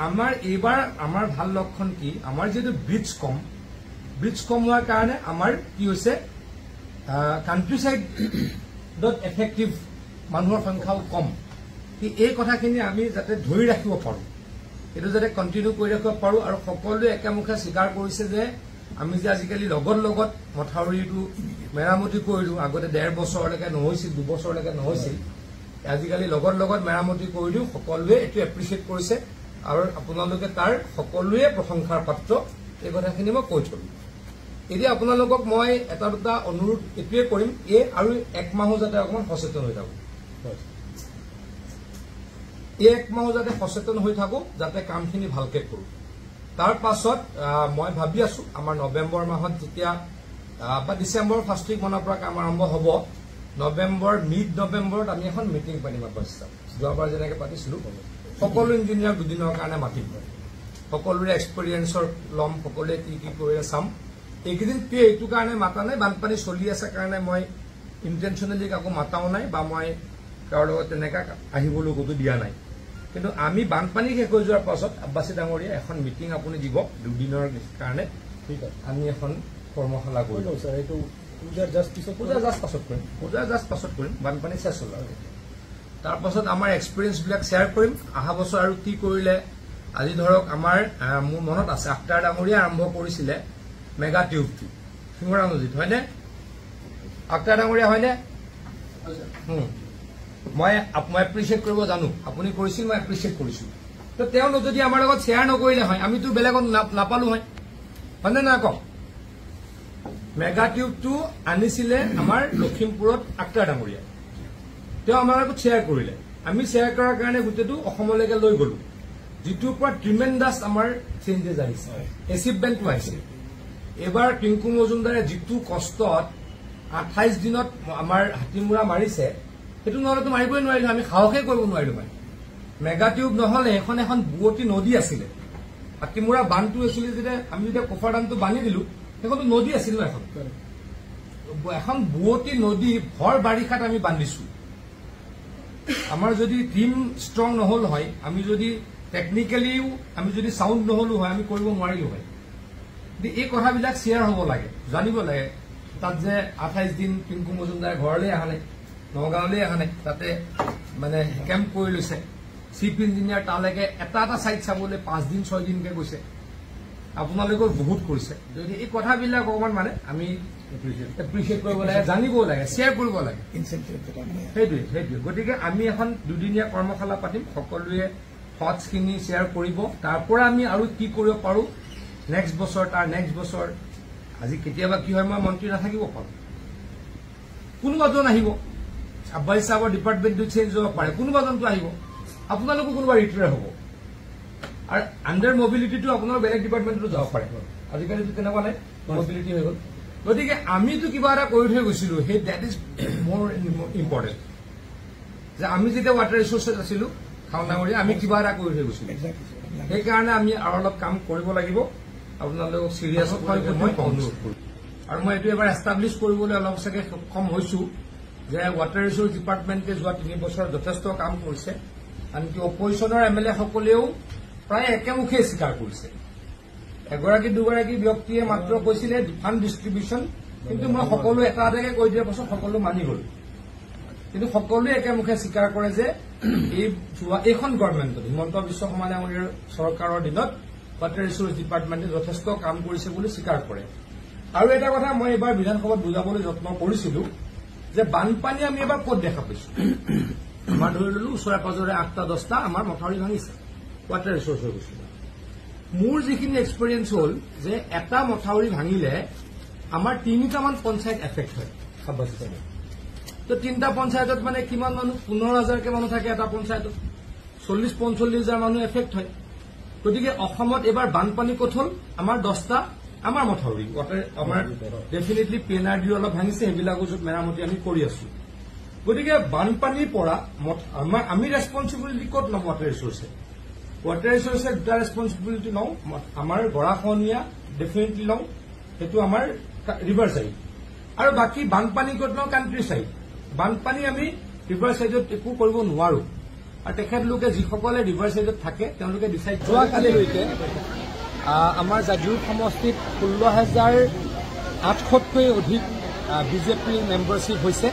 আমাৰ এইবাৰ আমাৰ ভাল লক্ষণ কি আমাৰ যেটো ব্ৰিজ কম হোৱাৰ কাৰণে আমাৰ কি হৈছে কান্ট্ৰি সাইডত এফেক্টিভ মানুহৰ সংখ্যাও কম এই কথাখিনি আমি যাতে ধৰি ৰাখিব পাৰো এটো যাতে কন্টিনিউ কৰি ৰাখিব পাৰো আৰু সকলোৱে একেমুখে স্বীকাৰ কৰিছে যে আমি যে আজিকালি লগত মথাউৰিটো মেৰামতি কৰিলো আগতে 1.5 বছৰলৈকে নহৈছিল 2 বছৰলৈকে নহৈছিল আজিকালি লগত মেৰামতি কৰিলো সকলোৱে এটো এপ্ৰিচিয়েট কৰিছে আৰু আপোনালোকে তাৰ সকলোৱে প্ৰশংসাৰ পাত্ৰ এই কথাখিনি মই কৈ থলো এতিয়া আপোনালোকক মই এটা দুটা অনুৰোধ এটোৱে কৰিম আৰু এক মাহ যাতে অকমান সচেতন হৈ থাকো এক মাহ যাতে সচেতন হৈ থাকো যাতে কামখিনি ভালকে কৰো তাৰ পাছত মই ভাবি আছো আমাৰ নৱেম্বৰ মাহত যেতিয়া বা ডিসেম্বৰ ফাৰ্ষ্ট উইক মানৰ পৰা কাম আৰম্ভ হ'ব নৱেম্বৰ মিড নৱেম্বৰত আমি এখন মিটিং পাতিম অৱশ্যে যোৱাবাৰ যেনেকৈ পাতিছিলো সকলো ইঞ্জিনিয়াৰ দুদিনৰ কাৰণে মাতিম সকলোৰে এক্সপেৰিয়েন্সৰ লম সকলোৱে কি কৰিলে চাম এইকেইদিন এইটো কাৰণে মাতা নাই বানপানী চলি আছে কাৰণে মই ইন্টেনশনালি কাকো মাতাও নাই বা মই কাৰো লগত তেনেকা আহিবলৈ কতো দিয়া নাই কিন্তু আমি বানপানী শেষ হৈ যোৱাৰ পাছত আব্বাসী ডাঙৰীয়া এখন মিটিং আপুনি দিব দুদিনৰ কাৰণে ঠিক আছে আমি এখন কৰ্মশালা কৰিম স্যাৰ এইটো পূজা জাষ্ট পাছত কৰিম বানপানী শেষ হ'ল তাৰ পাছত আমাৰ এক্সপেৰিয়েন্স বিলাক শ্বেয়াৰ কৰিম অহা বছৰ আৰু কি কৰিলে আজি ধৰক আমাৰ মোৰ মনত আছে আখতাৰ ডাঙৰীয়া আৰম্ভ কৰিছিলে মেগা টিউবটো সিংহৰা নদীত হয়নে আখতাৰ ডাঙৰীয়া হয়নে মই এপ্ৰিচিয়েট কৰিব জানো আপুনি কৰিছিল মই এপ্ৰিচিয়েট কৰিছো তো তেওঁ যদি আমাৰ লগত শ্বেয়াৰ নকৰিলে হয় আমিতো বেলেগত নাপালো হয়নে না কওক মেগা টিউবটো আনিছিলে আমাৰ লখিমপুৰত আখতাৰ ডাঙৰীয়া তেওঁ আমাৰ লগত শ্বেয়াৰ কৰিলে আমি শ্বেয়াৰ কৰাৰ কাৰণে গোটেইটো অসমলৈকে লৈ গলো যিটোৰ পৰা ট্ৰিমেণ্ডাছ আমাৰ চেঞ্জেছ আহিছে এচিভমেণ্টটো আহিছে এবাৰ টিংকু মজুমদাৰে যিটো কষ্টত 28 দিনত আমাৰ হাতীমুৰা মাৰিছে সেইটো নহলেতো মাৰিবই নোৱাৰিলো আমি সাহসে কৰিব নোৱাৰিলো মানে মেগা টিউব নহলে এখন বুৱতী নদী আছিলে হাতীমুৰা বান্ধটো আছিলে যেতিয়া আমি যেতিয়া কফাৰ ডামটো বান্ধি দিলো সেইখনতো নদী আছিল এখন বুৱতী নদী ভৰ বাৰিষাত আমি বান্ধিছো আমাৰ যদি টিম ষ্ট্ৰং নহল হয় আমি যদি টেকনিক্যালিও আমি যদি সাউন্ড নহলো হয় আমি কৰিব নোৱাৰিলো হয় এই কথাবিলাক শ্বেয়াৰ হ'ব লাগে জানিব লাগে তাত যে 28 দিন টিংকু মজুমদাৰ ঘৰলৈ আহা নাই নগাঁৱলৈ আহা নাই তাতে মানে কেম্প কৰি লৈছে চিফ ইঞ্জিনিয়াৰ তালৈকে এটা সাইড চাবলৈ 5 দিন 6 দিনকে গৈছে আপোনালোকৰ বহুত কৰিছে যদি এই কথাবিলাক অকমান মানে আমি এপ্ৰিচিয়েট কৰিব লাগে জানিব লাগে শ্বেয়াৰ কৰিব লাগে সেইটোৱে গতিকে আমি এখন দুদিনীয়া কৰ্মশালা পাতিম সকলোৱে থটছখিনি শ্বেয়াৰ কৰিব তাৰ পৰা আমি আৰু কি কৰিব পাৰো নেক্সট বছৰ তাৰ নেক্সট বছৰ আজি কেতিয়াবা কি হয় মই মন্ত্ৰী নাথাকিব পাৰো কোনোবাজন আহিব আব্বাসী সাহেবৰ ডিপাৰ্টমেণ্টটো চেঞ্জ হ'ব পাৰে কোনোবাজনটো আহিব আপোনালোকো কোনোবা ৰিটায়াৰ হ'ব আৰু আণ্ডাৰ মবিলিটিটো আপোনাৰ বেলেগ ডিপাৰ্টমেণ্টতো যাব পাৰে আজিকালিতো তেনেকুৱা নাই মবিলিটি হৈ গ'ল গতিকে আমিতো কিবা এটা কৰি থৈ গৈছিলো সেই ডেট ইজ মোৰ ইম্পৰ্টেণ্ট যে আমি যেতিয়া ৱাটাৰ ৰিচোৰ্চেছ আছিলো খাওন ডাঙৰীয়া আমি কিবা এটা কৰি থৈ গৈছিলো সেইকাৰণে আমি আৰু অলপ কাম কৰিব লাগিব আপোনালোকক চিৰিয়াছ মই অনুৰোধ কৰোঁ আৰু মই এইটো এবাৰ এষ্টাব্লিছ কৰিবলৈ অলপ চাগে সক্ষম হৈছো যে ৱাটাৰ ৰিচোৰ্চ ডিপাৰ্টমেণ্টে যোৱা 3 বছৰ যথেষ্ট কাম কৰিছে আনকি অপজিশ্যনৰ এমএলএ সকলেও প্ৰায় একেমুখে স্বীকাৰ কৰিছে এগৰাকী দুগৰাকী ব্যক্তিয়ে মাত্ৰ কৈছিলে ফাণ্ড ডিষ্ট্ৰিবিউশ্যন কিন্তু মই সকলো এটা এটাকে কৈ দিয়াৰ পাছত সকলো মানি গ'ল কিন্তু সকলোৱে একেমুখে স্বীকাৰ কৰে যে এইখন গভৰ্ণমেণ্টত হিমন্ত বিশ্ব শৰ্মা ডাঙৰীয়াৰ চৰকাৰৰ দিনত ৱাটাৰ ৰিচোৰ্চ ডিপাৰ্টমেণ্টে যথেষ্ট কাম কৰিছে বুলি স্বীকাৰ কৰে আৰু এটা কথা মই এবাৰ বিধানসভাত বুজাবলৈ যত্ন কৰিছিলো যে বানপানী আমি এবাৰ ক'ত দেখা পাইছো আমাৰ ধৰি ললো ওচৰে পাজৰে 8টা 10টা আমাৰ মথাউৰি ভাঙিছে ৱাটাৰ ৰিচোৰ্চ হৈ গৈছে মোৰ যিখিনি এক্সপেৰিয়েন্স হ'ল যে এটা মথাউৰি ভাঙিলে আমাৰ 3টামান পঞ্চায়ত এফেক্ট হয় তো 3টা পঞ্চায়তত মানে কিমান মানুহ 15,000কে মানুহ থাকে এটা পঞ্চায়তত 40-45,000 মানুহ এফেক্ট হয় গতিকে অসমত এবাৰ বানপানী ক'ত হ'ল আমাৰ 10টা আমাৰ মথাউৰি আমাৰ ডেফিনেটলি পিএনআৰডি অলপ ভাঙিছে সেইবিলাকো মেৰামতি আমি কৰি আছো গতিকে বানপানীৰ পৰা আমি ৰেছপন্সিবিলিটি ক'ত ল'ম ৱাটাৰ ৰিচোৰ্চে দুটা ৰেছপন্সিবিলিটি লওঁ আমাৰ গৰাখহনীয়া ডেফিনেটলি লওঁ সেইটো আমাৰ ৰিভাৰ চাইড আৰু বাকী বানপানী ক'ত লওঁ কাণ্ট্ৰি চাইড বানপানী আমি ৰিভাৰ চাইডত একো কৰিব নোৱাৰো আৰু তেখেতলোকে যিসকলে ৰিভাৰ চাইডত থাকে তেওঁলোকে ডিচাইড যোৱাকালিলৈকে আমাৰ জাগীৰোড সমষ্টিত 16,800তকৈ অধিক বিজেপিৰ মেম্বাৰশ্বিপ হৈছে।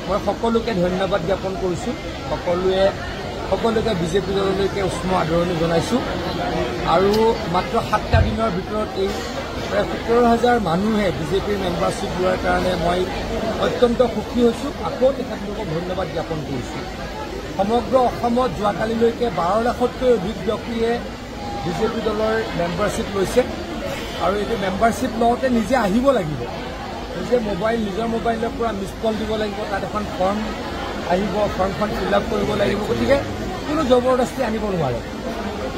মই সকলোকে ধন্যবাদ জ্ঞাপন কৰিছোঁ। সকলোকে বিজেপি দললৈকে উষ্ম আদৰণি জনাইছোঁ। আৰু মাত্ৰ 7টা দিনৰ ভিতৰত এই প্ৰায় 17,000 মানুহে বিজেপিৰ মেম্বাৰশ্বিপ লোৱাৰ কাৰণে মই অত্যন্ত সুখী হৈছোঁ। আকৌ তেখেতলোকক ধন্যবাদ জ্ঞাপন কৰিছোঁ। সমগ্ৰ অসমত যোৱাকালিলৈকে 12 লাখতকৈ অধিক ব্যক্তিয়ে বিজেপি দলৰ মেম্বাৰশ্বিপ লৈছে। আৰু এইটো মেম্বাৰশ্বিপ লওঁতে নিজে আহিব লাগিব, নিজে নিজৰ মোবাইলৰ পৰা মিছ কল দিব লাগিব, তাত এখন ফৰ্ম আহিব, ফৰ্মখন ফিল আপ কৰিব লাগিব। গতিকে কোনো জবৰদস্তি আনিব নোৱাৰে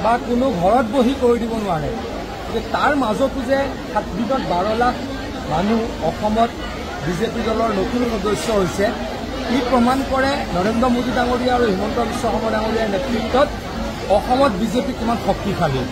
বা কোনো ঘৰত বহি কৰি দিব নোৱাৰে। যে তাৰ মাজতো যে 7 দিনত 12 লাখ মানুহ অসমত বিজেপি দলৰ নতুন সদস্য হৈছে, ই প্ৰমাণ কৰে নৰেন্দ্ৰ মোদী ডাঙৰীয়া আৰু হিমন্ত বিশ্ব শৰ্মা ডাঙৰীয়াৰ নেতৃত্বত অসমত বিজেপি কিমান শক্তিশালী।